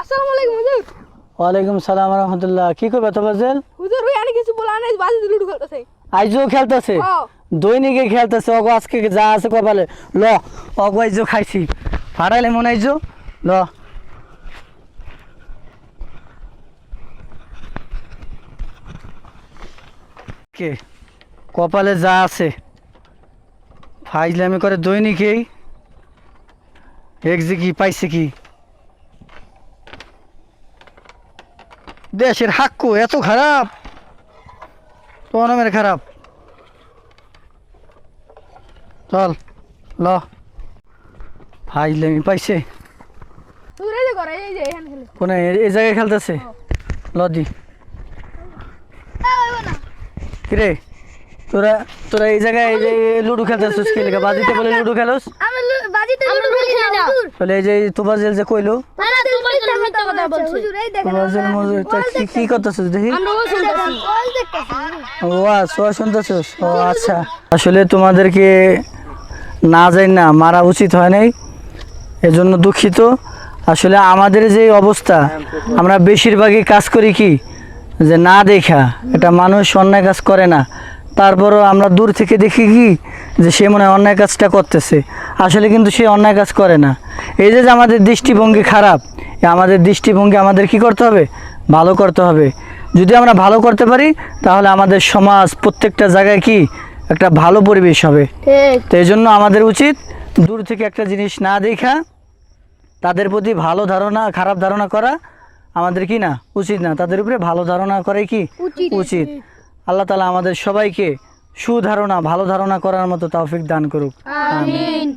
আসসালামু আলাইকুম হুজুর। ওয়ালাইকুম সালাম ওয়া রাহমাতুল্লাহ। কি করবে তোবাজেল? হুজুর ওই আনি কিছু বলা নাই, বাজি লুডু খেলতেছে। আইজো খেলতেছে? দৈনিকে খেলতেছে। ওগো আজকে যা আছে কপালে ল। ওগো আইজো খাইছি ফাড়াইলে মনে আইজো ল। কে কপালে যা আছে ফাইজলামি করে দৈনিকেই একজি কি পাইছে কি? দেশের হাক্কু এত খারাপ, তোমার মেরে খারাপ। চল ল ফাইজলামি পাইছে। হুজুর এই যে করে, এই যে এখানে খেলে। কোনে এই জায়গায় খেলতেছে? ল দি কিরে তোরা তোরা এই জায়গায় এই যে লুডো খেলতেছিস কি লেগে? বাজিতে বলে লুডো খেলোস? আমি বাজিতে লুডো খেলি না হুজুর। তাহলে এই যে তোবাজেল যে কইলো না না তোবাজেল মিথ্যা কথা বলছে হুজুর। এই দেখেন তোবাজেল মজুর তা কি করতেছিস দেখি? আমরা ওই শুনতেছি, ওই দেখতেছি। ও আচ্ছা শুনতেছিস? ও আচ্ছা, আসলে তোমাদেরকে না যাই না মারা উচিত হয় নাই, এজন্য দুঃখিত। আসলে আমাদের যে অবস্থা, আমরা বেশিরভাগই কাজ করি কি যে না দেখা, এটা মানুষ অন্যায় কাজ করে না, তারপরও আমরা দূর থেকে দেখি কি যে সে মনে হয় অন্যায় কাজটা করতেছে, আসলে কিন্তু সে অন্যায় কাজ করে না। এই যে আমাদের দৃষ্টিভঙ্গি খারাপ, আমাদের দৃষ্টিভঙ্গি আমাদের কি করতে হবে? ভালো করতে হবে। যদি আমরা ভালো করতে পারি তাহলে আমাদের সমাজ প্রত্যেকটা জায়গায় কি একটা ভালো পরিবেশ হবে। তো এই জন্য আমাদের উচিত দূর থেকে একটা জিনিস না দেখা তাদের প্রতি ভালো ধারণা, খারাপ ধারণা করা আমাদের কি না উচিত না, তাদের উপরে ভালো ধারণা করাই কি উচিত। আল্লাহ তাআলা আমাদের সবাইকে সুধারণা, ভালো ধারণা করার মতো তৌফিক দান করুক। আমিন।